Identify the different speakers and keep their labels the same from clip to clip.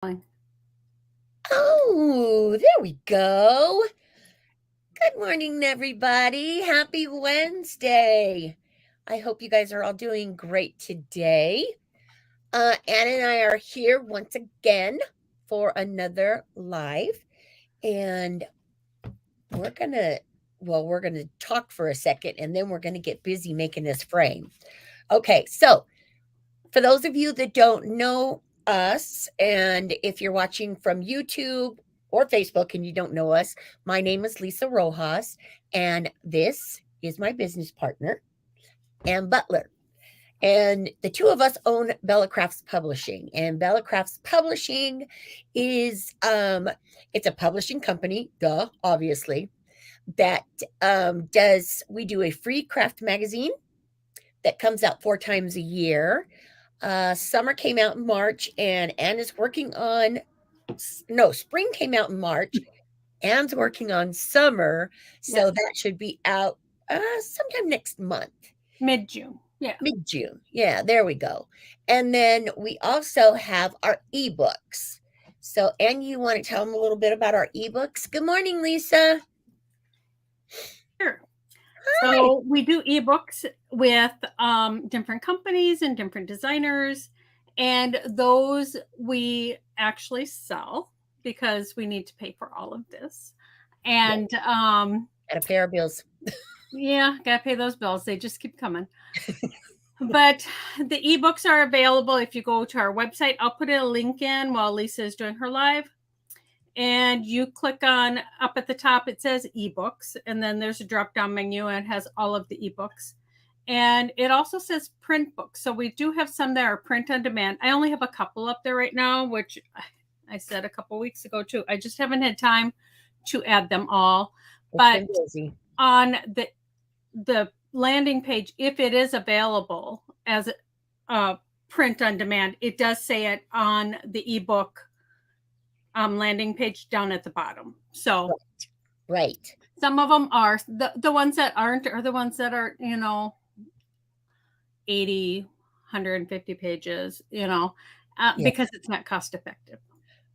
Speaker 1: Oh, there we go. Good morning, everybody. Happy Wednesday. I hope you guys are all doing great today. Ann and I are here once again for another live, and we're gonna talk for a second, and then we're gonna get busy making this frame. Okay, so for those of you that don't know us, and if you're watching from YouTube or Facebook and you don't know us, my name is Lisa Rojas, and this is my business partner, Ann Butler. And the two of us own Bella Crafts Publishing. And Bella Crafts Publishing is it's a publishing company, duh, obviously, that we do a free craft magazine that comes out 4 times a year. Summer came out in March, and Anne is working on spring came out in March. Anne's working on summer, so
Speaker 2: Yes.
Speaker 1: that should be out sometime next month.
Speaker 2: Mid-June. Yeah.
Speaker 1: Mid-June. Yeah, there we go. And then we also have our ebooks. So, Anne, you want to tell them a little bit about our ebooks? Good morning, Lisa.
Speaker 2: Sure. So we do ebooks with different companies and different designers, and those we actually sell because we need to pay for all of this. And
Speaker 1: Gotta pay our bills.
Speaker 2: yeah, gotta pay those bills. They just keep coming. But the ebooks are available if you go to our website. I'll put a link in while Lisa is doing her live. And you click on up at the top, it says ebooks, and then there's a drop down menu and it has all of the ebooks. And it also says print books. So we do have some that are print on demand. I only have a couple up there right now, which I said a couple weeks ago too. I just haven't had time to add them all. But on the landing page, if it is available as print on demand, it does say it on the ebook landing page down at the bottom. So
Speaker 1: right.
Speaker 2: Some of them are the ones that aren't are the ones that are 80 150 pages, because it's not cost effective.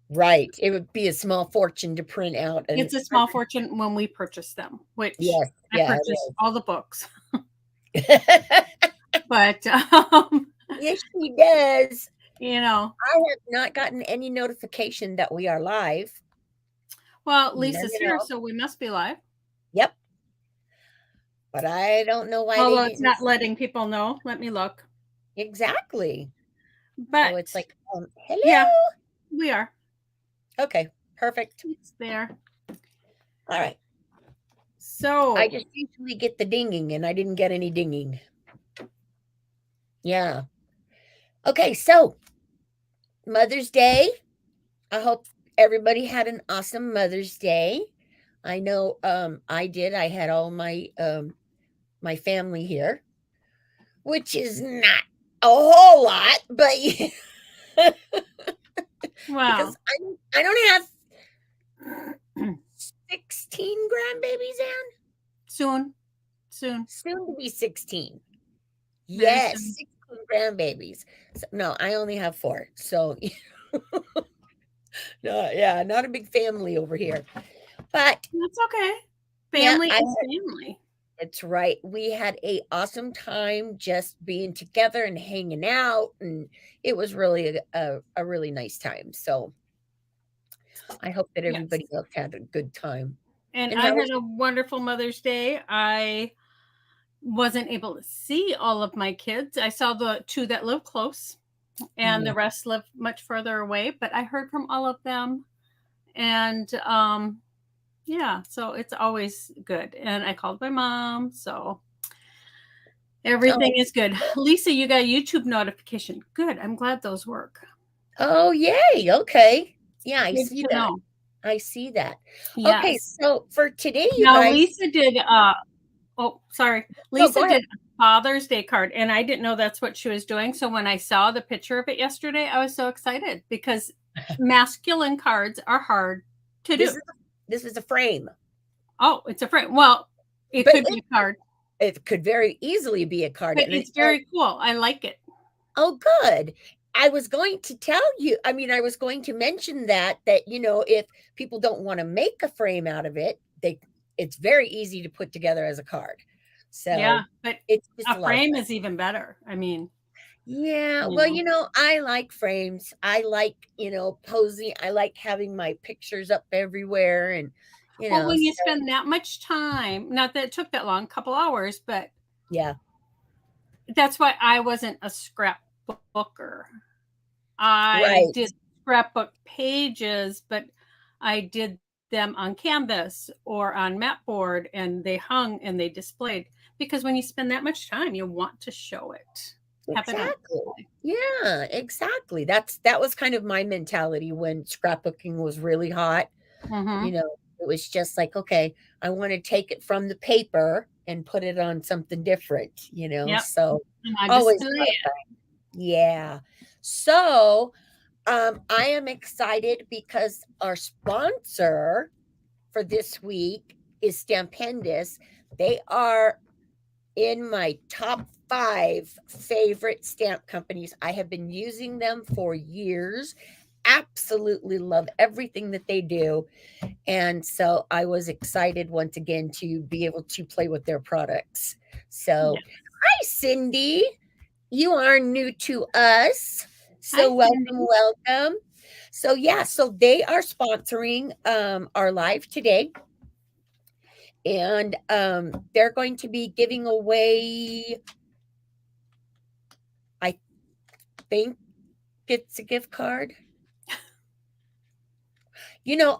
Speaker 1: Right. It would be a small fortune to print out.
Speaker 2: It's a small fortune when we purchase them, which
Speaker 1: yes,
Speaker 2: I purchased all the books. But
Speaker 1: yes, she does.
Speaker 2: I
Speaker 1: have not gotten any notification that we are live.
Speaker 2: Well, Lisa's here, so we must be live.
Speaker 1: Yep. But I don't know why.
Speaker 2: Although it's not letting people know. Let me look.
Speaker 1: Exactly.
Speaker 2: But
Speaker 1: so it's like, hello.
Speaker 2: Yeah, we are.
Speaker 1: Okay, perfect.
Speaker 2: It's there.
Speaker 1: All right.
Speaker 2: So
Speaker 1: I just usually get the dinging, and I didn't get any dinging. Yeah. Okay, so Mother's Day. I hope everybody had an awesome Mother's Day. I know I did. I had all my my family here, which is not a whole lot, but
Speaker 2: wow.
Speaker 1: Because I don't have 16 grandbabies, Anne.
Speaker 2: Soon
Speaker 1: to be 16. Yes, 16 grandbabies. So, no, I only have 4. So no, yeah, not a big family over here. But
Speaker 2: that's okay. Family is family.
Speaker 1: That's right. We had an awesome time just being together and hanging out, and it was really a really nice time. So I hope that everybody else had a good time.
Speaker 2: And I had a wonderful Mother's Day. I wasn't able to see all of my kids. I saw the 2 that live close, and the rest live much further away, but I heard from all of them. And yeah, so it's always good. And I called my mom, so everything is good. Lisa, you got a YouTube notification. Good. I'm glad those work.
Speaker 1: Oh, yay. Okay. Yeah, I see that. I see that. Yes. Okay, so for today, you guys.
Speaker 2: Lisa did Lisa did a Father's Day card, and I didn't know that's what she was doing. So when I saw the picture of it yesterday, I was so excited because masculine cards are hard to do.
Speaker 1: This is a frame.
Speaker 2: Oh, it's a frame. Well, it could be a card.
Speaker 1: It could very easily be a card.
Speaker 2: But it's very cool. I like it.
Speaker 1: Oh, good. I was going to tell you, I mean, I was going to mention that, if people don't want to make a frame out of it, it's very easy to put together as a card.
Speaker 2: Yeah,
Speaker 1: So
Speaker 2: but
Speaker 1: it's just
Speaker 2: a
Speaker 1: a lot of
Speaker 2: frame
Speaker 1: fun.
Speaker 2: is even better. I mean,
Speaker 1: Yeah,
Speaker 2: you
Speaker 1: well,
Speaker 2: know.
Speaker 1: I like frames. I like, posing. I like having my pictures up everywhere and,
Speaker 2: Well, when you
Speaker 1: so
Speaker 2: spend that much time, not that it took that long, a couple hours, but
Speaker 1: yeah.
Speaker 2: that's why I wasn't a scrapbooker. I
Speaker 1: Right.
Speaker 2: did scrapbook pages, but I did them on canvas or on mat board, and they hung and they displayed, because when you spend that much time, you want to show it, have it on
Speaker 1: Exactly.
Speaker 2: display.
Speaker 1: Yeah, exactly. That was kind of my mentality when scrapbooking was really hot.
Speaker 2: Mm-hmm.
Speaker 1: It was just like, okay, I want to take it from the paper and put it on something different,
Speaker 2: Yep.
Speaker 1: so
Speaker 2: And I
Speaker 1: always a
Speaker 2: display
Speaker 1: lot of
Speaker 2: it.
Speaker 1: fun. Yeah. So, I am excited because our sponsor for this week is Stampendous. They are in my top 5 favorite stamp companies. I have been using them for years. Absolutely love everything that they do. And so I was excited once again to be able to play with their products. So,
Speaker 2: Yeah.
Speaker 1: hi, Cindy. You are new to us.
Speaker 2: Hi,
Speaker 1: So, welcome,
Speaker 2: Cindy.
Speaker 1: welcome. So, yeah, so they are sponsoring our live today. And they're going to be giving away, I think it's a gift card.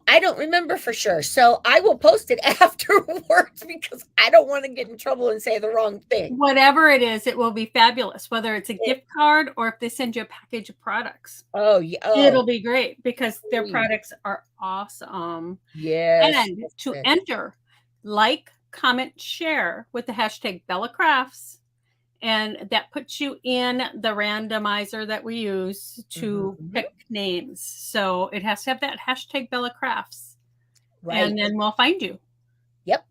Speaker 1: I don't remember for sure. So I will post it afterwards because I don't want to get in trouble and say the wrong thing.
Speaker 2: Whatever it is, it will be fabulous, whether it's a
Speaker 1: It-
Speaker 2: gift card or if they send you a package of products.
Speaker 1: oh, yeah.
Speaker 2: It'll
Speaker 1: Oh,
Speaker 2: be great because their
Speaker 1: please.
Speaker 2: products are awesome.
Speaker 1: Yes.
Speaker 2: And
Speaker 1: Yes,
Speaker 2: to
Speaker 1: yes.
Speaker 2: enter, like, comment, share with the hashtag Bella Crafts. And that puts you in the randomizer that we use to
Speaker 1: Mhm.
Speaker 2: pick names. So it has to have that hashtag Bella Crafts, and
Speaker 1: Right.
Speaker 2: then we'll find you.
Speaker 1: Yep.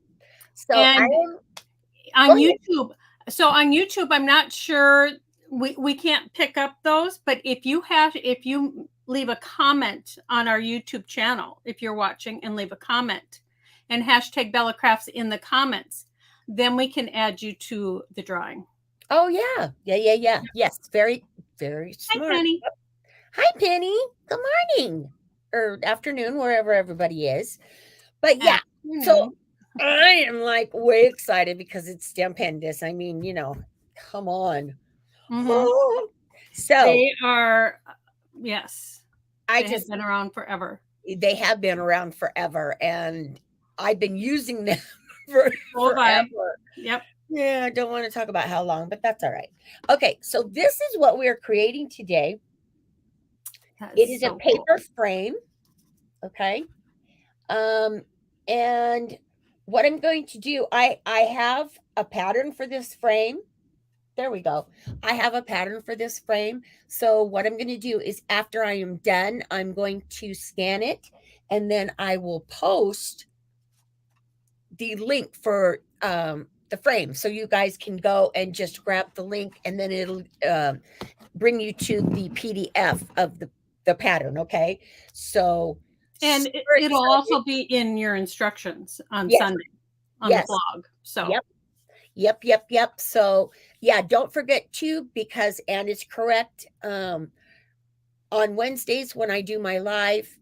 Speaker 1: So I
Speaker 2: And
Speaker 1: am. Go
Speaker 2: on
Speaker 1: ahead.
Speaker 2: YouTube, I'm not sure, we can't pick up those, but if you leave a comment on our YouTube channel, if you're watching and leave a comment and hashtag Bella Crafts in the comments, then we can add you to the drawing.
Speaker 1: Oh, yeah. Yeah, yeah, yeah. Yes. Very, very
Speaker 2: Hi,
Speaker 1: smart.
Speaker 2: Penny.
Speaker 1: Hi, Penny. Good morning or afternoon, wherever everybody is. But yeah, so
Speaker 2: Afternoon.
Speaker 1: I am like way excited because it's Stampendous. I mean, come on.
Speaker 2: Mm-hmm.
Speaker 1: So
Speaker 2: They are, yes,
Speaker 1: I
Speaker 2: they have
Speaker 1: just,
Speaker 2: been around forever.
Speaker 1: they have been around forever and I've been using them for
Speaker 2: Oh, bye.
Speaker 1: forever.
Speaker 2: Yep.
Speaker 1: Yeah, I don't want to talk about how long, but that's all right. Okay, so this is what we're creating today.
Speaker 2: That
Speaker 1: It
Speaker 2: is
Speaker 1: is a
Speaker 2: so cool.
Speaker 1: paper frame. Okay. Um, and what I'm going to do, I have a pattern for this frame. There we go. I have a pattern for this frame. So what I'm going to do is after I am done, I'm going to scan it and then I will post the link for the frame so you guys can go and just grab the link and then it'll bring you to the PDF of the pattern. Okay. So
Speaker 2: And
Speaker 1: super
Speaker 2: it'll
Speaker 1: excited.
Speaker 2: also be in your instructions on
Speaker 1: Yes.
Speaker 2: Sunday on the
Speaker 1: Yes.
Speaker 2: blog. So,
Speaker 1: Yep. Yep, yep, yep. So, yeah, don't forget too, because Anne is correct. On Wednesdays when I do my live,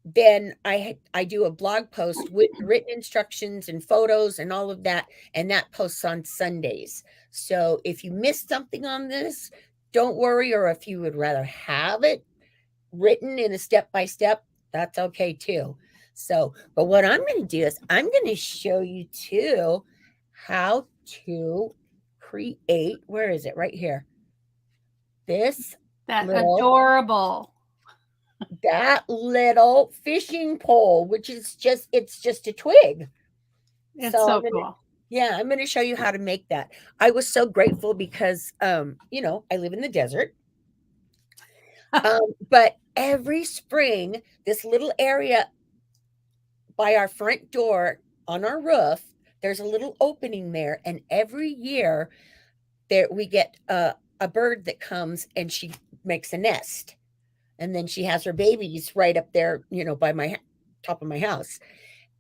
Speaker 1: then I do a blog post with written instructions and photos and all of that, and that posts on Sundays. So if you missed something on this, don't worry, or if you would rather have it written in a step by step, that's okay too. So, but what I'm going to do is I'm going to show you too how to create, where is it? Right here. This
Speaker 2: that
Speaker 1: little,
Speaker 2: adorable.
Speaker 1: that little fishing pole, which is it's just a twig.
Speaker 2: It's
Speaker 1: So
Speaker 2: so cool.
Speaker 1: I'm going to show you how to make that. I was so grateful because, I live in the desert. But every spring, this little area by our front door on our roof, there's a little opening there, and every year there we get a bird that comes and she makes a nest. And then she has her babies right up there, by my top of my house.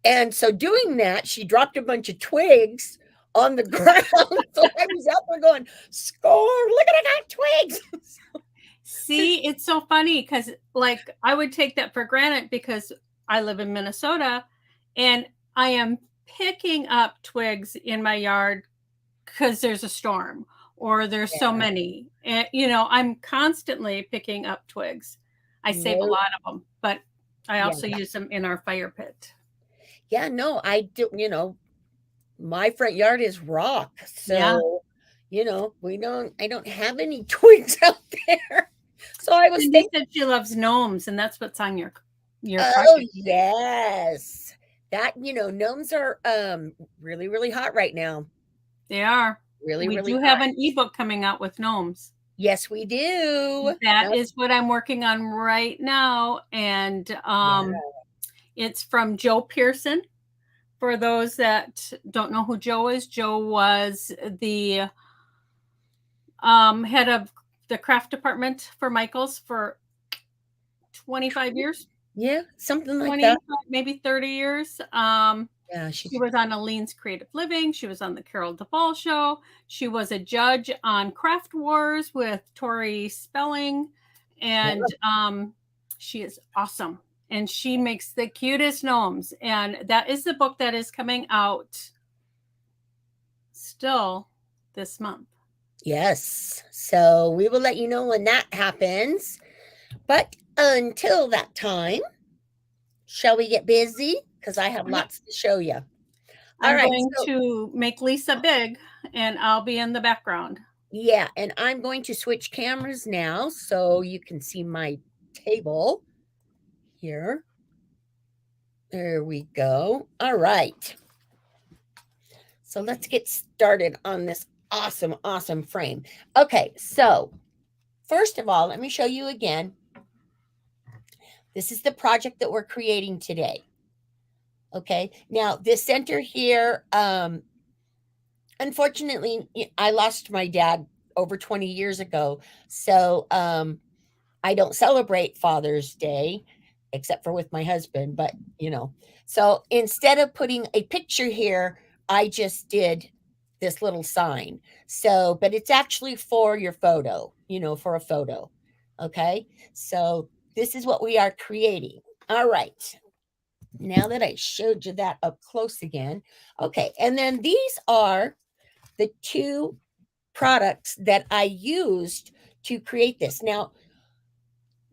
Speaker 1: And so doing that, she dropped a bunch of twigs on the ground. So I was out there going, score, look at, I got twigs.
Speaker 2: See, it's so funny because, like, I would take that for granted because I live in Minnesota and I am picking up twigs in my yard because there's a storm or there's so
Speaker 1: Yeah.
Speaker 2: many. And, I'm constantly picking up twigs. I save a
Speaker 1: No,
Speaker 2: lot of them, but I
Speaker 1: yeah.
Speaker 2: also use them in our fire pit.
Speaker 1: Yeah, no, I do, my front yard is rock.
Speaker 2: Yeah.
Speaker 1: So, I don't have any twigs out there. So I was
Speaker 2: Cindy
Speaker 1: thinking,
Speaker 2: said she loves gnomes, and that's what's on your
Speaker 1: oh
Speaker 2: project.
Speaker 1: yes. That, gnomes are really, really hot right now.
Speaker 2: They are.
Speaker 1: Really,
Speaker 2: We
Speaker 1: really
Speaker 2: do have
Speaker 1: hot.
Speaker 2: an ebook coming out with gnomes.
Speaker 1: Yes, we do.
Speaker 2: That
Speaker 1: Now,
Speaker 2: is what I'm working on right now, and
Speaker 1: yeah.
Speaker 2: it's from Joe Pearson. For those that don't know who Joe is, Joe was the head of the craft department for Michaels for 25 years,
Speaker 1: Yeah, something like
Speaker 2: 20,
Speaker 1: that.
Speaker 2: maybe 30 years.
Speaker 1: Yeah,
Speaker 2: She was on Aleene's Creative Living. She was on the Carol Duvall Show. She was a judge on Craft Wars with Tori Spelling, and she is awesome. And she makes the cutest gnomes. And that is the book that is coming out still this month.
Speaker 1: yes. So we will let you know when that happens. But until that time, shall we get busy? Because I have lots to show you. All
Speaker 2: I'm
Speaker 1: right.
Speaker 2: going
Speaker 1: So,
Speaker 2: to make Lisa big, and I'll be in the background.
Speaker 1: yeah, and I'm going to switch cameras now so you can see my table here. There we go. All right. So let's get started on this awesome, awesome frame. Okay, so first of all, let me show you again. This is the project that we're creating today. Okay, now this center here, unfortunately, I lost my dad over 20 years ago. So I don't celebrate Father's Day except for with my husband, but so instead of putting a picture here, I just did this little sign. So, but it's actually for your photo, for a photo. Okay. So this is what we are creating. All right. Now that I showed you that up close again. Okay. And then these are the two products that I used to create this. Now,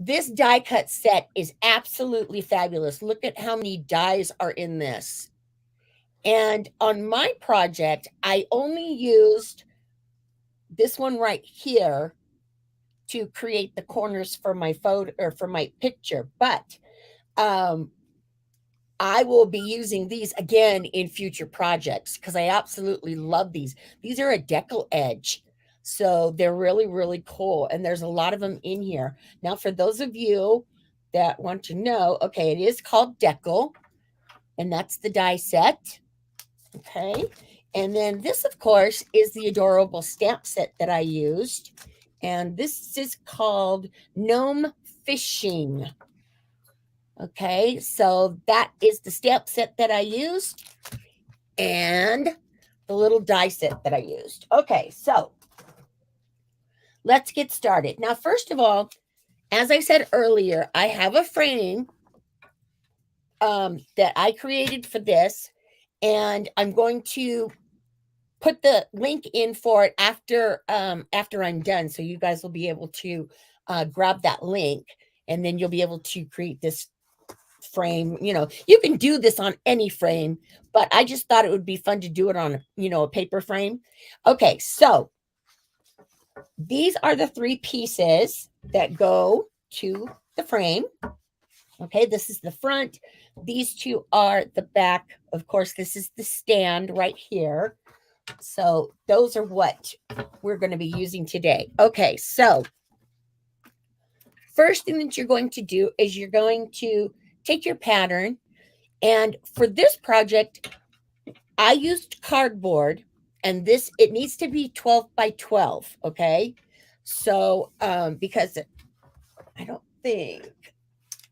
Speaker 1: this die cut set is absolutely fabulous. Look at how many dies are in this. And on my project, I only used this one right here to create the corners for my photo or for my picture. But I will be using these again in future projects because I absolutely love these. These are a decal edge. So they're really, really cool. And there's a lot of them in here. Now, for those of you that want to know, okay, it is called decal, and that's the die set. Okay. And then this, of course, is the adorable stamp set that I used. And this is called Gnome Fishing. Okay, so that is the stamp set that I used and the little die set that I used. Okay, so let's get started. Now, first of all, as I said earlier, I have a frame that I created for this, and I'm going to put the link in for it after I'm done, so you guys will be able to grab that link, and then you'll be able to create this frame. You can do this on any frame, but I just thought it would be fun to do it on a paper frame. Okay, so these are the three pieces that go to the frame. Okay, this is the front, these two are the back. Of course, this is the stand right here. So those are what we're going to be using today. Okay, so first thing that you're going to do is you're going to take your pattern, and for this project, I used cardboard, and it needs to be 12 by 12. Okay. So, because I don't think,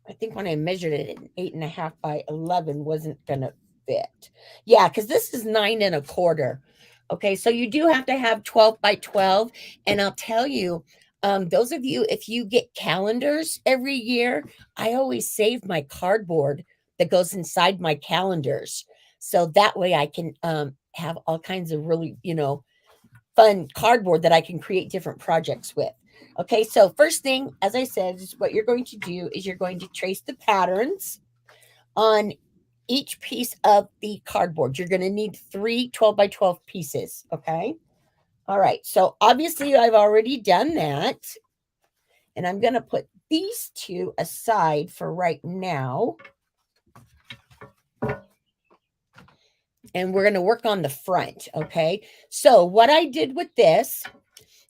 Speaker 1: I think when I measured it, an 8.5 by 11 wasn't going to fit. Yeah, because this is 9 1/4. Okay, so you do have to have 12 by 12. And I'll tell you, those of you, if you get calendars every year, I always save my cardboard that goes inside my calendars. So that way I can have all kinds of really, fun cardboard that I can create different projects with. Okay, so first thing, as I said, is what you're going to do is you're going to trace the patterns on each piece of the cardboard. You're going to need 3 12 by 12 pieces. Okay. All right. So obviously, I've already done that. And I'm going to put these two aside for right now. And we're going to work on the front. Okay. So, what I did with this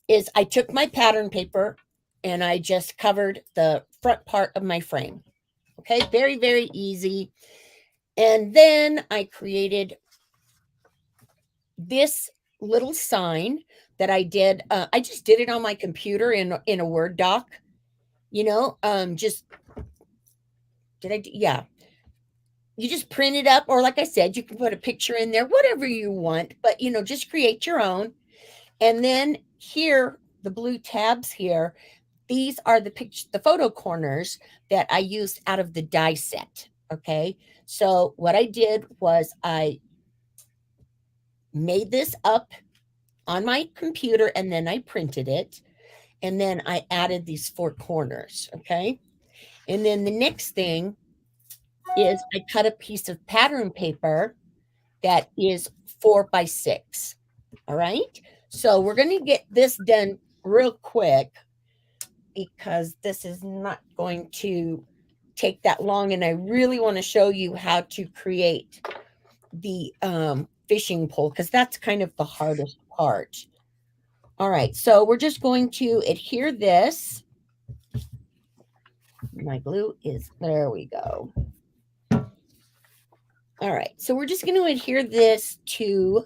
Speaker 1: is I took my pattern paper and I just covered the front part of my frame. Okay. Very, very easy. And then I created this little sign that I did. I just did it on my computer in a Word doc. Just did I? Yeah, you just print it up, or like I said, you can put a picture in there, whatever you want. But just create your own. And then here, the blue tabs here. These are the photo corners that I used out of the die set. Okay, so what I did was I made this up on my computer and then I printed it. And then I added these 4 corners. Okay. And then the next thing is I cut a piece of pattern paper that is 4 by 6. All right. So we're going to get this done real quick because this is not going to take that long. And I really want to show you how to create the fishing pole because that's kind of the hardest part. All right, so we're just going to adhere this. My glue is, there we go. All right, so we're just going to adhere this to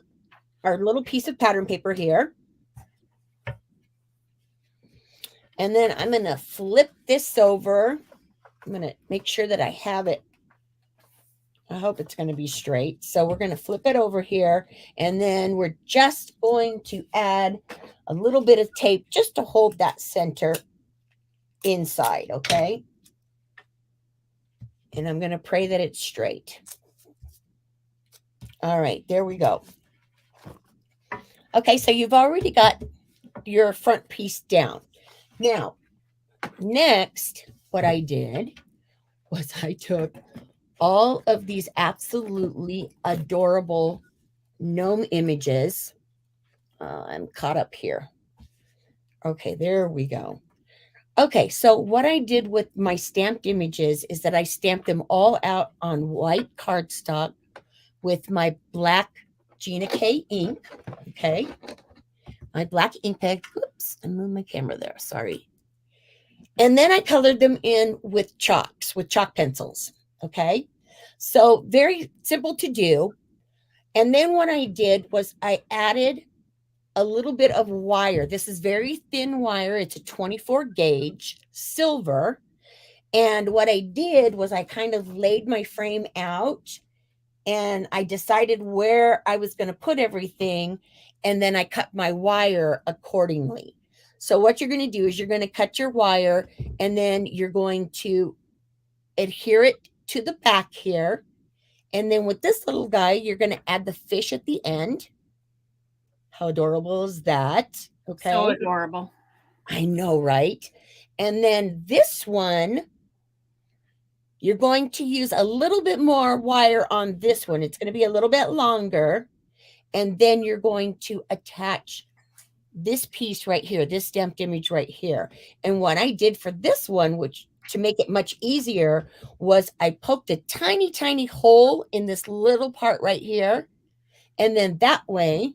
Speaker 1: our little piece of pattern paper here. And then I'm going to flip this over. I'm going to make sure that I have it. I hope it's going to be straight. So we're going to flip it over here. And then we're just going to add a little bit of tape just to hold that center inside, okay? And I'm going to pray that it's straight. All right, there we go. Okay, so you've already got your front piece down. Now, next, what I did was I took all of these absolutely adorable gnome images. I'm caught up here. Okay, there we go. Okay, so what I did with my stamped images is that I stamped them all out on white cardstock with my black Gina K ink. Okay, my black ink pad. Oops, I moved my camera there. Sorry. And then I colored them in with chalks, with chalk pencils. Okay, so very simple to do. And then what I did was I added a little bit of wire. This is very thin wire. It's a 24 gauge silver. And what I did was I kind of laid my frame out and I decided where I was going to put everything. And then I cut my wire accordingly. So what you're going to do is you're going to cut your wire and then you're going to adhere it to the back here. And then with this little guy, you're going to add the fish at the end. How adorable is that? Okay.
Speaker 2: So adorable.
Speaker 1: I know, right? And then this one, you're going to use a little bit more wire on this one. It's going to be a little bit longer. And then you're going to attach this piece right here, this stamped image right here. And what I did for this one, which to make it much easier, was I poked a tiny, tiny hole in this little part right here. And then that way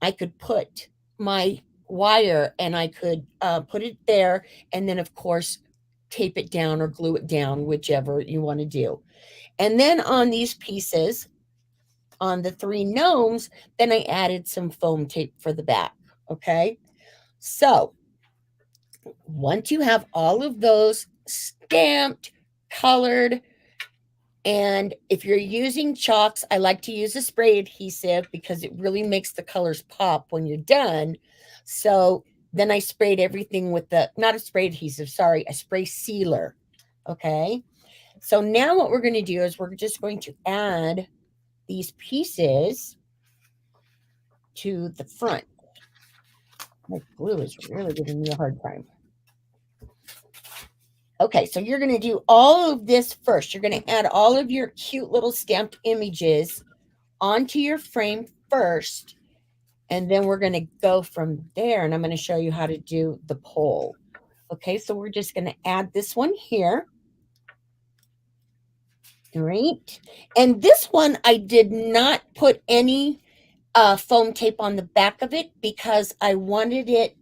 Speaker 1: I could put my wire and I could put it there. And then, of course, tape it down or glue it down, whichever you want to do. And then on these pieces, on the 3 gnomes, then I added some foam tape for the back. Okay. So once you have all of those stamped, colored, and if you're using chalks, I like to use a spray adhesive because it really makes the colors pop when you're done. So then I sprayed everything with not a spray adhesive, sorry, a spray sealer. Okay. So now what we're going to do is we're just going to add these pieces to the front. My glue is really giving me a hard time. Okay, so you're going to do all of this first. You're going to add all of your cute little stamped images onto your frame first, and then we're going to go from there, and I'm going to show you how to do the pole. Okay, so we're just going to add this one here. All right, and this one I did not put any foam tape on the back of it because I wanted it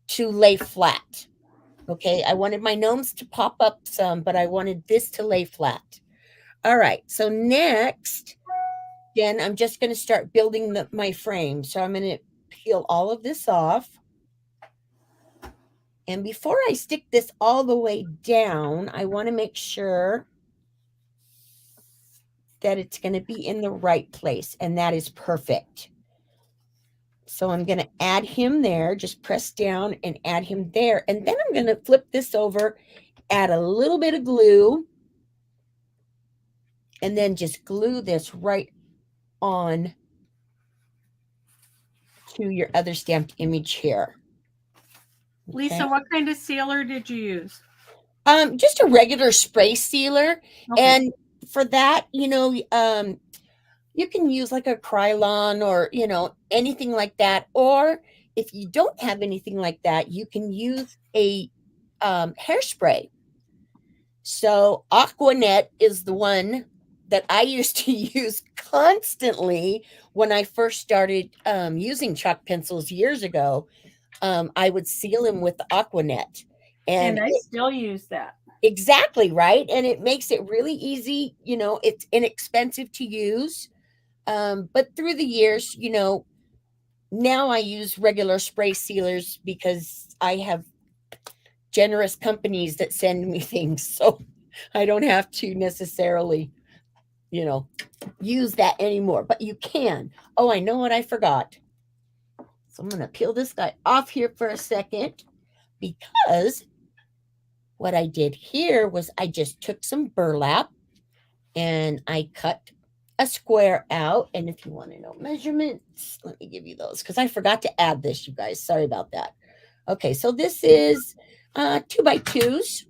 Speaker 1: to lay flat. Okay, I wanted my gnomes to pop up some, but I wanted this to lay flat. All right, so next, then I'm just going to start building my frame. So I'm going to peel all of this off. And before I stick this all the way down, I want to make sure that it's going to be in the right place, and that is perfect. So I'm going to add him there, just press down and add him there. And then I'm going to flip this over, add a little bit of glue, and then just glue this right on to your other stamped image here.
Speaker 2: Okay. Lisa, what kind of sealer did you use?
Speaker 1: Just a regular spray sealer. Okay. And for that, you can use like a Krylon or, anything like that. Or if you don't have anything like that, you can use a hairspray. So Aquanet is the one that I used to use constantly when I first started using chalk pencils years ago. I would seal them with the Aquanet.
Speaker 2: And I still use that.
Speaker 1: Exactly, right? And it makes it really easy. It's inexpensive to use. But through the years, now I use regular spray sealers because I have generous companies that send me things. So I don't have to necessarily, use that anymore. But you can. Oh, I know what I forgot. So I'm going to peel this guy off here for a second because what I did here was I just took some burlap and I cut a square out. And if you want to know measurements, let me give you those because I forgot to add this, you guys. Sorry about that. Okay, so this is 2x2s.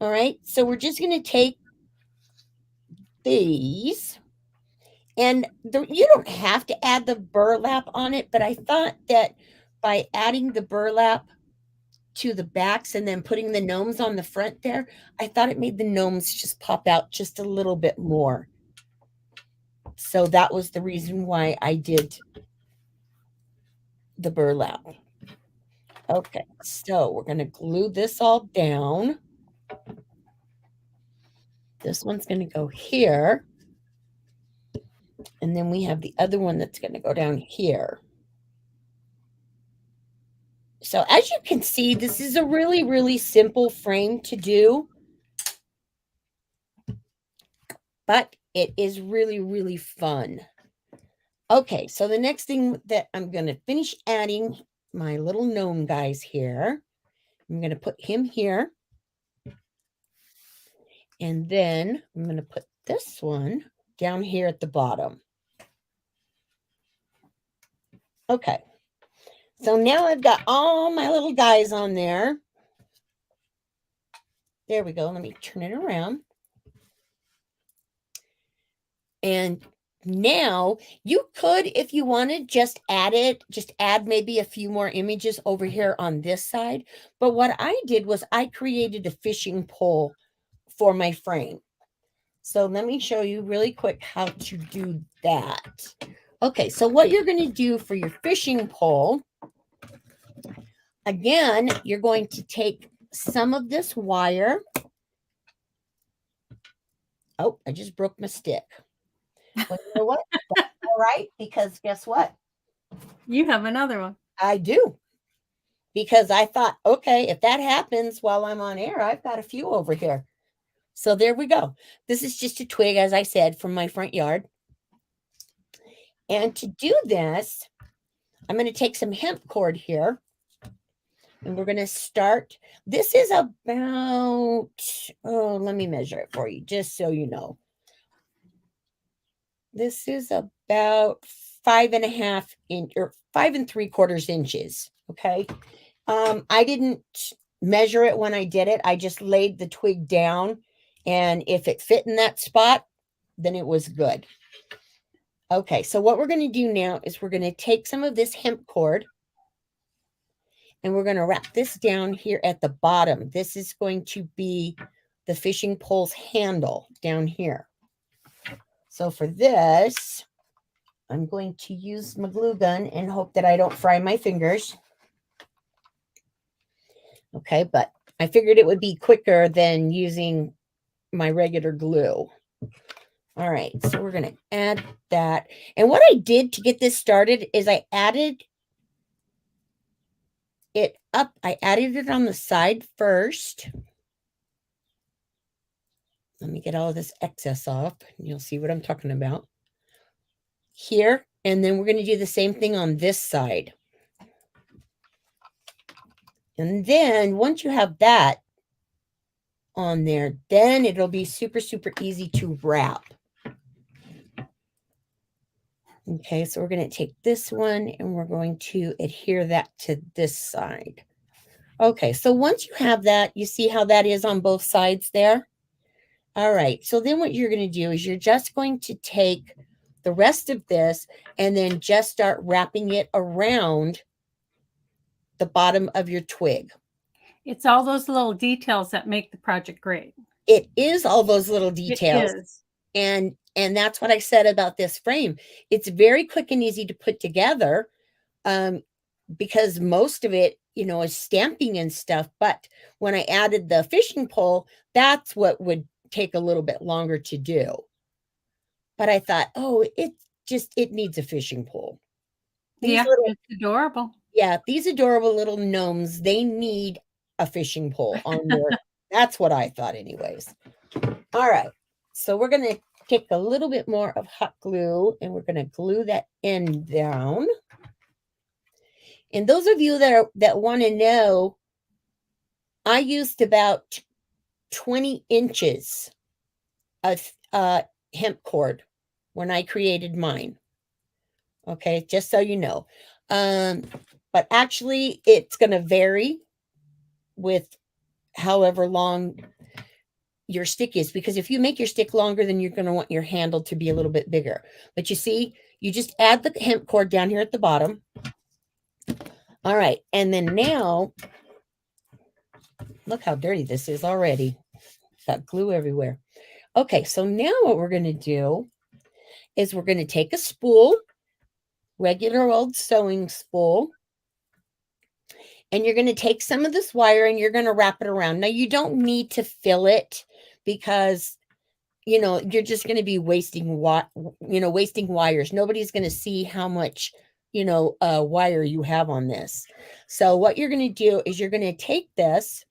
Speaker 1: All right, so we're just going to take these. And you don't have to add the burlap on it, but I thought that by adding the burlap to the backs and then putting the gnomes on the front there, I thought it made the gnomes just pop out just a little bit more. So that was the reason why I did the burlap. Okay, so we're going to glue this all down. This one's going to go here. And then we have the other one that's going to go down here. So as you can see, this is a really, really simple frame to do. But it is really, really fun. Okay, so the next thing that I'm going to finish adding my little gnome guys here. I'm going to put him here. And then I'm going to put this one down here at the bottom. Okay. So now I've got all my little guys on there. There we go. Let me turn it around. And now you could, if you wanted, just add maybe a few more images over here on this side. But what I did was I created a fishing pole for my frame. So let me show you really quick how to do that. Okay, so what you're going to do for your fishing pole, again, you're going to take some of this wire. Oh, I just broke my stick. Well, you know what? That's all right, because guess what?
Speaker 2: You have another one.
Speaker 1: I do. because I thought, okay, if that happens while I'm on air, I've got a few over here. So there we go. This is just a twig, as I said, from my front yard. And to do this, I'm going to take some hemp cord here. And we're going to start. This is about, let me measure it for you, just so you know. This is about 5.5 or 5 3/4 inches. Okay. I didn't measure it when I did it. I just laid the twig down, and if it fit in that spot, then it was good. Okay, so what we're going to do now is we're going to take some of this hemp cord and we're going to wrap this down here at the bottom. This is going to be the fishing pole's handle down here. So for this, I'm going to use my glue gun and hope that I don't fry my fingers. Okay, but I figured it would be quicker than using my regular glue. All right, so we're going to add that. And what I did to get this started is I added it up. I added it on the side first. Let me get all of this excess off. You'll see what I'm talking about here. And then we're going to do the same thing on this side. And then once you have that on there, then it'll be super, super easy to wrap. Okay, so we're going to take this one and we're going to adhere that to this side. Okay, so once you have that, you see how that is on both sides there? All right, so then what you're going to do is you're just going to take the rest of this and then just start wrapping it around the bottom of your twig.
Speaker 2: It's all those little details that make the project great.
Speaker 1: It is all those little details.
Speaker 2: It is.
Speaker 1: And that's what I said about this frame. It's very quick and easy to put together because most of it, is stamping and stuff. But when I added the fishing pole, that's what would take a little bit longer to do. But I thought, it needs a fishing pole.
Speaker 2: It's adorable.
Speaker 1: Yeah, these adorable little gnomes, they need a fishing pole on there. That's what I thought anyways. All right, so we're going to take a little bit more of hot glue and we're going to glue that end down. And those of you that want to know, I used about 20 inches of hemp cord when I created mine. Okay, just so you know. But actually, it's going to vary with however long your stick is, because if you make your stick longer, then you're going to want your handle to be a little bit bigger. But you see, you just add the hemp cord down here at the bottom. All right, and then now, look how dirty this is already. Got glue everywhere. Okay, so now what we're going to do is we're going to take a spool, regular old sewing spool, and you're going to take some of this wire and you're going to wrap it around. Now, you don't need to fill it because, you're just going to be wasting wires. Nobody's going to see how much, wire you have on this. So what you're going to do is you're going to take this,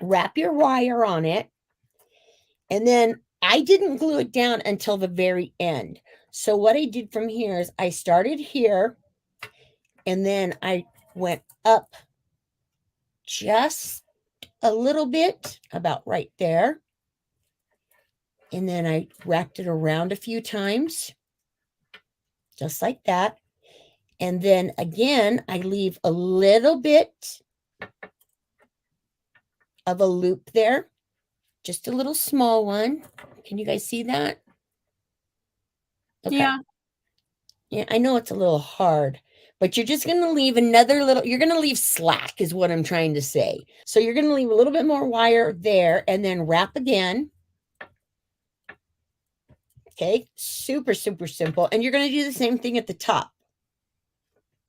Speaker 1: wrap your wire on it, and then I didn't glue it down until the very end. So what I did from here is I started here and then I went up just a little bit, about right there. And then I wrapped it around a few times, just like that. And then again, I leave a little bit of a loop there, just a little small one. Can you guys see that?
Speaker 2: Okay. Yeah.
Speaker 1: Yeah, I know it's a little hard, but you're just going to leave you're going to leave slack is what I'm trying to say. So you're going to leave a little bit more wire there and then wrap again. Okay, super, super simple. And you're going to do the same thing at the top.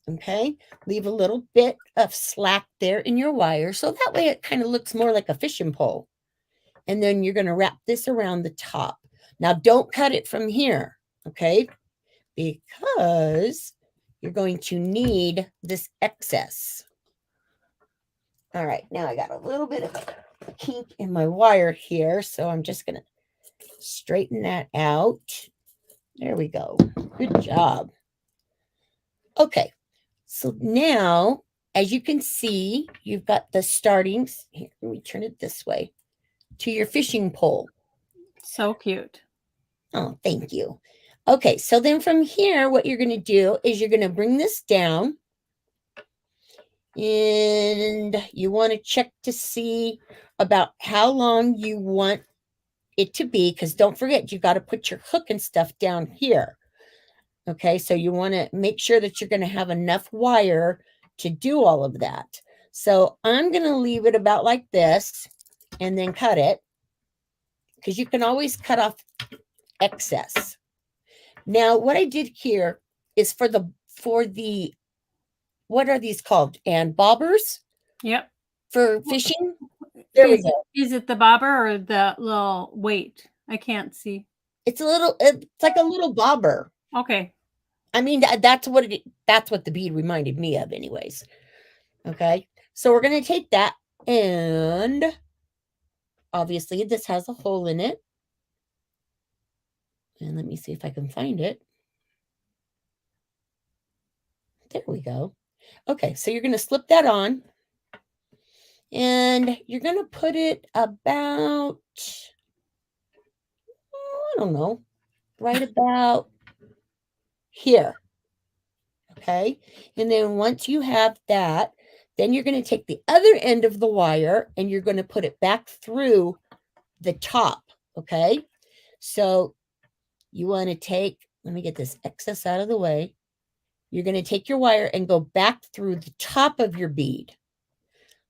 Speaker 1: Okay, leave a little bit of slack there in your wire. So that way it kind of looks more like a fishing pole. And then you're going to wrap this around the top. Now, don't cut it from here, okay? Because you're going to need this excess. All right, now I got a little bit of a kink in my wire here, so I'm just going to straighten that out. There we go. Good job. Okay, so now, as you can see, you've got the startings. Here, let me turn it this way to your fishing pole.
Speaker 2: So cute.
Speaker 1: Oh, thank you. Okay, so then from here, what you're going to do is you're going to bring this down. And you want to check to see about how long you want it to be, because don't forget, you got to put your hook and stuff down here. Okay, so you want to make sure that you're going to have enough wire to do all of that. So I'm going to leave it about like this and then cut it, because you can always cut off excess. Now, what I did here is for the what are these called? And bobbers?
Speaker 2: Yep.
Speaker 1: For fishing? There we go.
Speaker 2: Is it the bobber or the little weight? I can't see.
Speaker 1: It's like a little bobber.
Speaker 2: Okay.
Speaker 1: I mean, that's what the bead reminded me of anyways. Okay. So we're going to take that, and obviously this has a hole in it. And let me see if I can find it. There we go. Okay, so you're going to slip that on, and you're going to put it about, I don't know, right about here. Okay, and then once you have that, then you're going to take the other end of the wire and you're going to put it back through the top. Okay, so you want to take, let me get this excess out of the way. You're going to take your wire and go back through the top of your bead.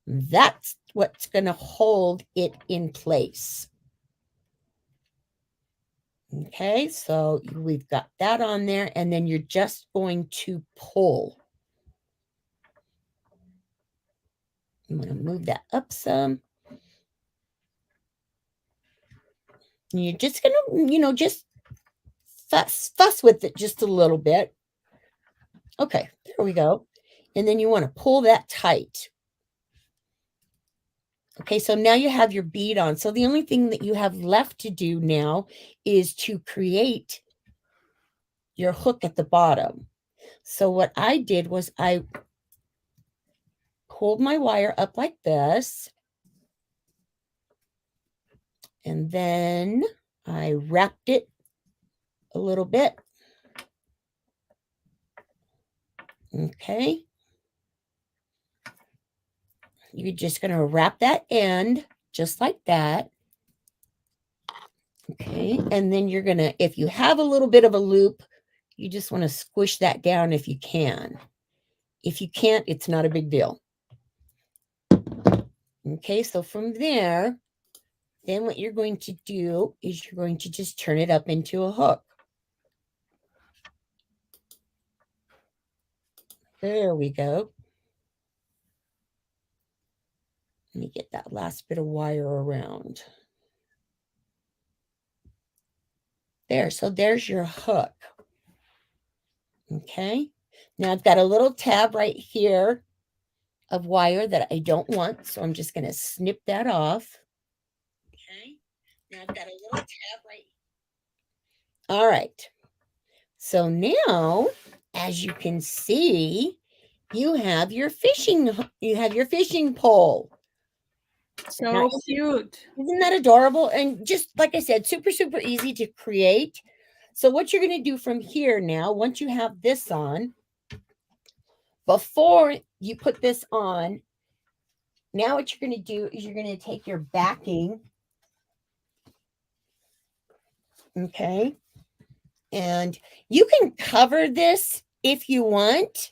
Speaker 1: That's what's going to hold it in place. Okay, so we've got that on there, and then you're just going to pull. I'm going to move that up some. And you're just going to, just fuss with it just a little bit. Okay, there we go. And then you want to pull that tight. Okay, so now you have your bead on. So the only thing that you have left to do now is to create your hook at the bottom. So what I did was I pulled my wire up like this, and then I wrapped it a little bit. Okay. You're just going to wrap that end just like that. Okay. And then you're going to, if you have a little bit of a loop, you just want to squish that down if you can. If you can't, it's not a big deal. Okay. So from there, then what you're going to do is you're going to just turn it up into a hook. There we go. Let me get that last bit of wire around. There, so there's your hook. Okay. Now I've got a little tab right here of wire that I don't want, so I'm just going to snip that off. Okay. Now I've got a little tab right. All right. So now, as you can see, you have your fishing pole.
Speaker 2: So cute.
Speaker 1: Isn't that adorable? And just like I said, super, super easy to create. So what you're going to do from here now, once you have this on, before you put this on, now what you're going to do is you're going to take your backing. Okay. And you can cover this if you want.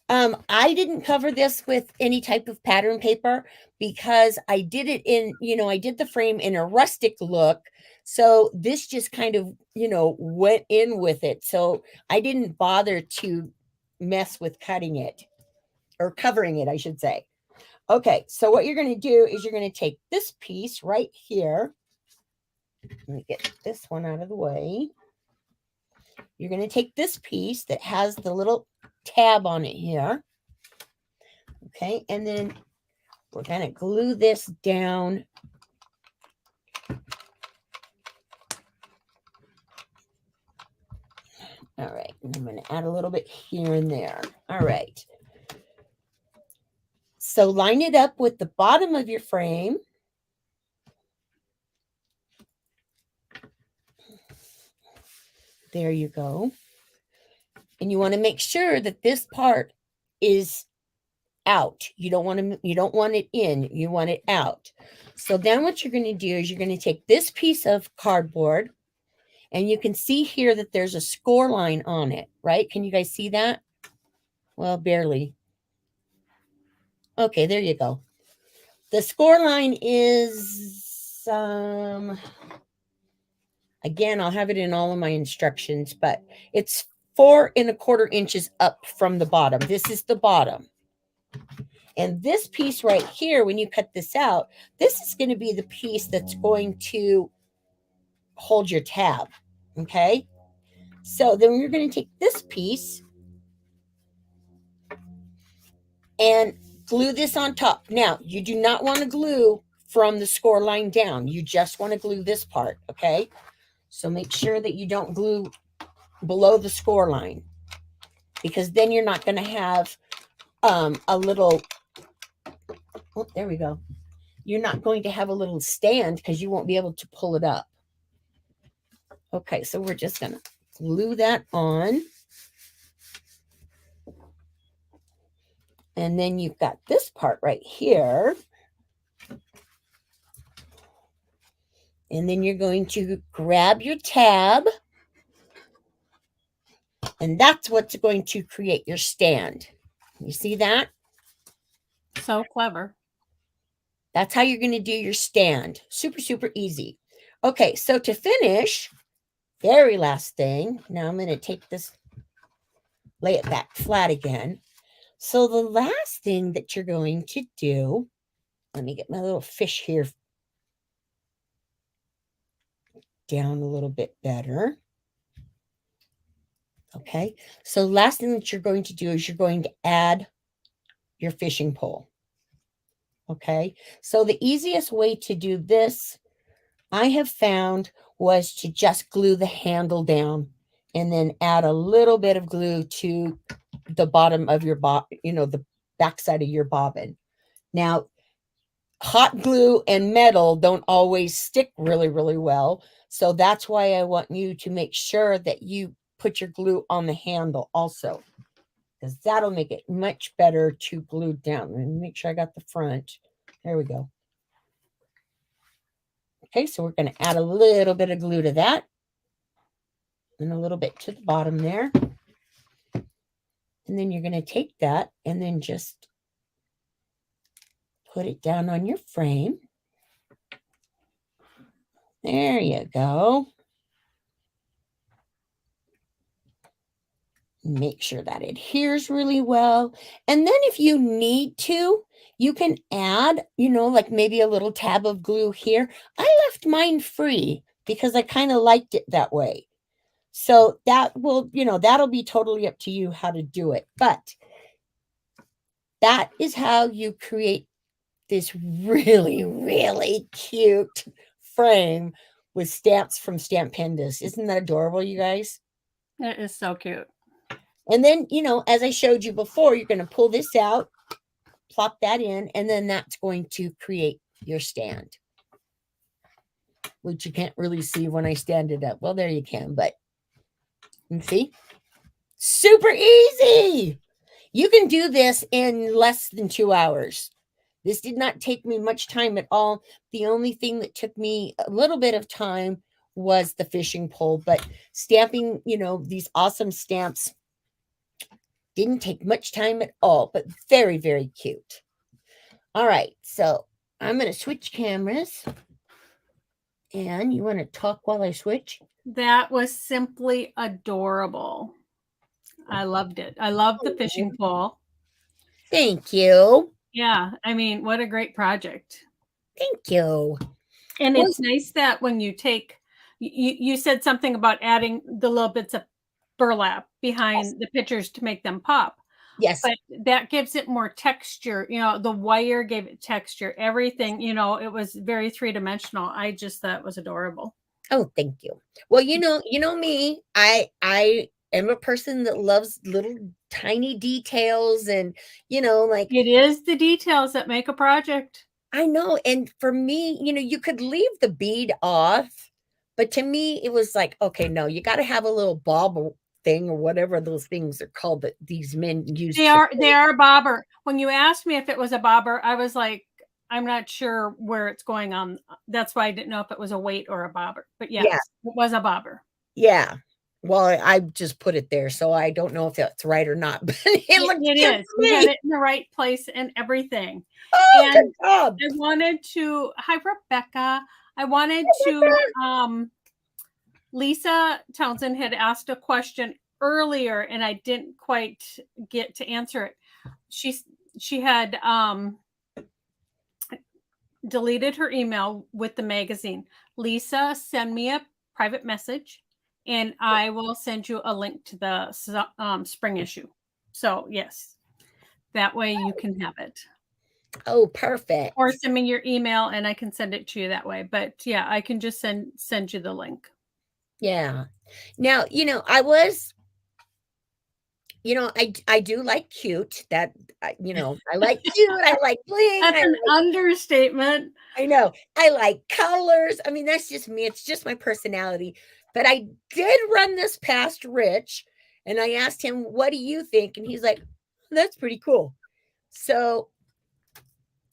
Speaker 1: I didn't cover this with any type of pattern paper because I did it in, I did the frame in a rustic look. So this just kind of, went in with it. So I didn't bother to mess with cutting it or covering it, I should say. Okay. So what you're going to do is you're going to take this piece right here. Let me get this one out of the way. You're going to take this piece that has the little tab on it here. Okay, and then We're going to glue this down. All right, and I'm going to add a little bit here and there. All right. So line it up with the bottom of your frame. There you go. And you want to make sure that this part is out. You don't want it in, you want it out. So then what you're going to do is you're going to take this piece of cardboard, and you can see here that there's a score line on it, right? Can you guys see that? Well, barely. Okay, there you go. The score line is, again, I'll have it in all of my instructions, but it's 4 1/4 inches up from the bottom. This is the bottom. And this piece right here, when you cut this out, this is going to be the piece that's going to hold your tab. Okay. So then we're going to take this piece and glue this on top. Now, you do not want to glue from the score line down. You just want to glue this part. Okay. So make sure that you don't glue below the score line, because then you're not going to have a little, oh, there we go. You're not going to have a little stand because you won't be able to pull it up. Okay, so we're just going to glue that on. And then you've got this part right here. And then you're going to grab your tab. And that's what's going to create your stand. You see that?
Speaker 2: So clever.
Speaker 1: That's how you're going to do your stand. Super, super easy. Okay, so to finish, very last thing. Now I'm going to take this, lay it back flat again. So the last thing that you're going to do, let me get my little fish here down a little bit better. Okay, so last thing that you're going to do is you're going to add your fishing pole. Okay, so the easiest way to do this, I have found, was to just glue the handle down and then add a little bit of glue to the bottom of your the backside of your bobbin. Now, hot glue and metal don't always stick really, really well. So that's why I want you to make sure that you put your glue on the handle also, because that'll make it much better to glue down. Let me make sure I got the front. There we go. Okay, so we're going to add a little bit of glue to that and a little bit to the bottom there. And then you're going to take that and then just put it down on your frame. There you go. Make sure that adheres really well. And then if you need to, you can add, like maybe a little tab of glue here. I left mine free because I kind of liked it that way. So that will, that'll be totally up to you how to do it. But that is how you create this really, really cute frame with stamps from Stamp Pandas. Isn't that adorable, you guys?
Speaker 2: It is so cute.
Speaker 1: And then, as I showed you before, you're going to pull this out, plop that in, and then that's going to create your stand, which you can't really see when I stand it up. Well, there you can, but you see? Super easy. You can do this in less than 2 hours. This did not take me much time at all. The only thing that took me a little bit of time was the fishing pole, but stamping, these awesome stamps didn't take much time at all, but very, very cute. All right, so I'm going to switch cameras. And you want to talk while I switch?
Speaker 2: That was simply adorable. I loved it. I love the fishing pole.
Speaker 1: Thank you.
Speaker 2: Yeah, I mean, what a great project.
Speaker 1: Thank you.
Speaker 2: And it's nice that when you take, you said something about adding the little bits of burlap behind the pictures to make them pop.
Speaker 1: Yes.
Speaker 2: but that gives it more texture. The wire gave it texture. Everything, it was very three-dimensional. I just thought it was adorable.
Speaker 1: Oh, thank you. Well, you know me. I am a person that loves little tiny details and like
Speaker 2: It is the details that make a project.
Speaker 1: I know, and for me, you could leave the bead off, but to me, it was like, okay, no, you got to have a little bobble thing or whatever those things are called that these men use
Speaker 2: They
Speaker 1: to.
Speaker 2: are a bobber. When you asked me if it was a bobber, I was like, I'm not sure where it's going on. That's why I didn't know if it was a weight or a bobber. But
Speaker 1: Yeah,
Speaker 2: yes, it was a bobber.
Speaker 1: yeah. Well, I just put it there, so I don't know if that's right or not, but it looks
Speaker 2: It
Speaker 1: good
Speaker 2: is.
Speaker 1: for
Speaker 2: You had
Speaker 1: me.
Speaker 2: it in the right place and everything.
Speaker 1: Oh, good
Speaker 2: And
Speaker 1: job.
Speaker 2: I wanted to, hi, Rebecca. I wanted to, Lisa Townsend had asked a question earlier and I didn't quite get to answer it. She had deleted her email with the magazine. Lisa, send me a private message and I will send you a link to the spring issue. So, yes, that way you can have it.
Speaker 1: Oh, perfect.
Speaker 2: Or send me your email and I can send it to you that way. But yeah, I can just send you the link.
Speaker 1: Yeah. Now, I do like cute. I like cute. I like bling.
Speaker 2: That's an understatement.
Speaker 1: I know. I like colors. I mean, that's just me. It's just my personality. But I did run this past Rich and I asked him, what do you think? And he's like, that's pretty cool. So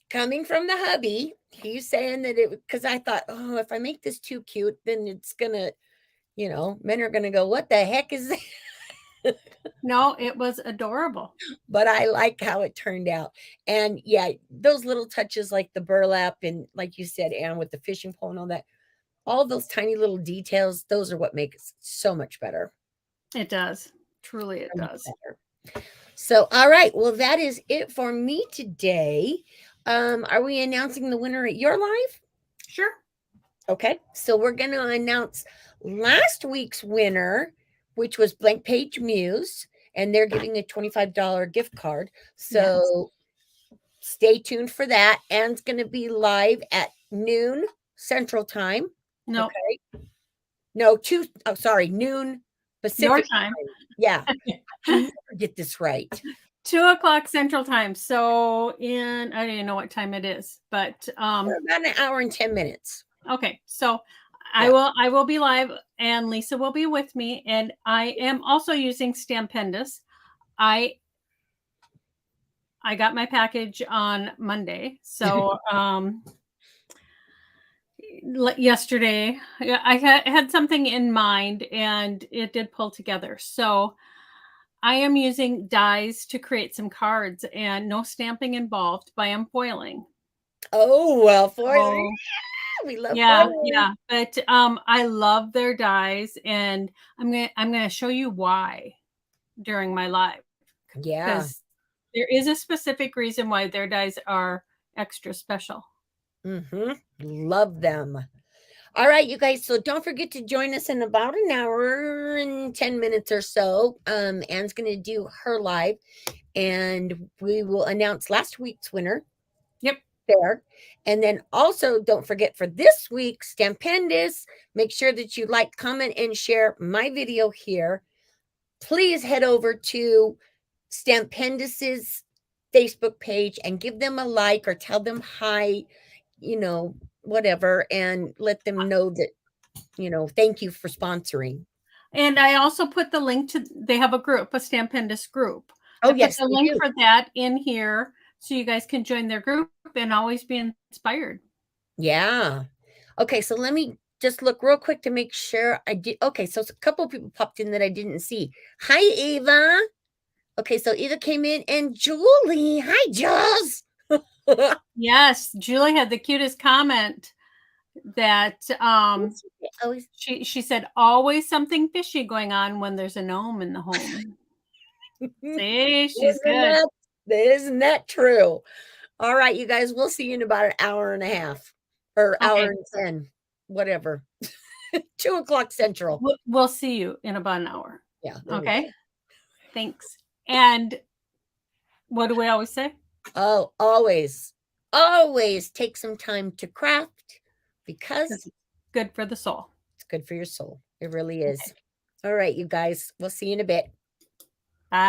Speaker 1: coming from the hubby, he's saying that because I thought, oh, if I make this too cute, then it's gonna, men are gonna go, what the heck is that?
Speaker 2: No, it was adorable.
Speaker 1: But I like how it turned out. And yeah, those little touches like the burlap and like you said, Anne, with the fishing pole and all those tiny little details, those are what make it so much better.
Speaker 2: It does. Truly, it
Speaker 1: So much
Speaker 2: does.
Speaker 1: better. So, all right. Well, that is it for me today. Are we announcing the winner at your live?
Speaker 2: Sure.
Speaker 1: Okay. So we're going to announce last week's winner, which was Blank Page Muse, and they're giving a $25 gift card. So stay tuned for that. Anne's going to be live at noon Central Time.
Speaker 2: No,
Speaker 1: Okay. No, noon
Speaker 2: your
Speaker 1: Pacific
Speaker 2: time.
Speaker 1: time. Yeah. Can never get this right.
Speaker 2: 2:00 Central Time. So I don't even know what time it is, but
Speaker 1: About an hour and 10 minutes.
Speaker 2: okay. So
Speaker 1: Yeah.
Speaker 2: I will be live and Lisa will be with me. And I am also using Stampendous. I got my package on Monday. So yesterday I had something in mind and it did pull together. So I am using dies to create some cards and no stamping involved by unfoiling.
Speaker 1: Oh, well, foiling.
Speaker 2: So
Speaker 1: Yeah, we love
Speaker 2: yeah,
Speaker 1: foiling.
Speaker 2: yeah. But I love their dies and I'm gonna show you why during my live.
Speaker 1: Yeah.
Speaker 2: Because there is a specific reason why their dies are extra special.
Speaker 1: Love them. All right, you guys. So don't forget to join us in about an hour and 10 minutes or so. Anne's going to do her live and we will announce last week's winner.
Speaker 2: Yep.
Speaker 1: There. And then also don't forget for this week's Stampendous, make sure that you like, comment, and share my video here. Please head over to Stampendous's Facebook page and give them a like or tell them hi, whatever, and let them know that, thank you for sponsoring.
Speaker 2: And I also put the link to, they have a group, a Stampendous group.
Speaker 1: Oh,
Speaker 2: I put
Speaker 1: yes,
Speaker 2: the
Speaker 1: they
Speaker 2: link
Speaker 1: do.
Speaker 2: for that in here so you guys can join their group and always be inspired.
Speaker 1: Yeah. Okay, so let me just look real quick to make sure I did. Okay, so a couple of people popped in that I didn't see. Hi, Eva. Okay, so Eva came in and Julie. Hi, Jules.
Speaker 2: Yes, Julie had the cutest comment that
Speaker 1: Always.
Speaker 2: she said always something fishy going on when there's a gnome in the home. See, she's good.
Speaker 1: Isn't that true? All right, you guys, we'll see you in about an hour and a half or hour
Speaker 2: Okay.
Speaker 1: and 10, whatever. 2:00 Central.
Speaker 2: We'll see you in about an hour.
Speaker 1: Yeah.
Speaker 2: Okay. Thanks. And What do we always say?
Speaker 1: Oh, always, always take some time to craft because
Speaker 2: It's good for the soul.
Speaker 1: it's good for your soul. It really is. All right, you guys, we'll see you in a bit.